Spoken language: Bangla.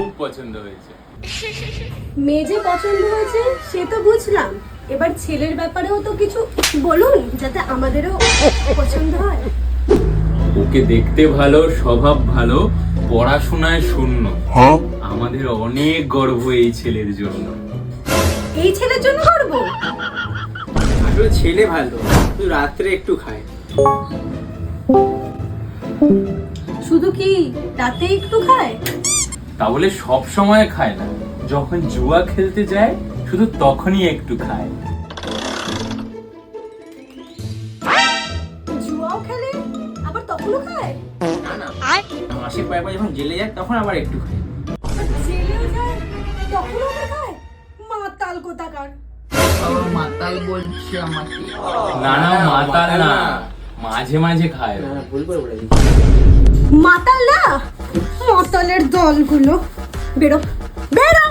খুব পছন্দ হয়েছে। মেয়ে যে পছন্দ হয়েছে সে তো বুঝলাম, এবার ছেলের ব্যাপারেও তো কিছু বলুন যাতে আমাদেরও পছন্দ হয়। ওকে দেখতে ভালো, স্বভাব ভালো, পড়াশোনায় শূন্য। আমাদের অনেক গর্ব এই ছেলের জন্য। এই ছেলের জন্য করবো? আসলে ছেলে ভালো, তুই রাত্রে একটু খায়। শুধু কি রাতে একটু খায়? তাহলে সব সময় খায় না, যখন জুয়া খেলতে যায় শুধু তখনই একটু খায়। জুয়াও খেলে আবার তখনও খায়? না না, মাসির পায়ে পায়ে যখন জেলে যায় তখন আবার একটু খায়। আর জেলেও যায় তখনও আবার খায়? মাতাল কোথাকার। মাতাল বলছে আমাকে। না না, মাতাল না, মাঝে মাঝে খায়। না না, ভুল করে বলে দিই। মাতাল না, মাতালের দলগুলো। বেরো বেরো।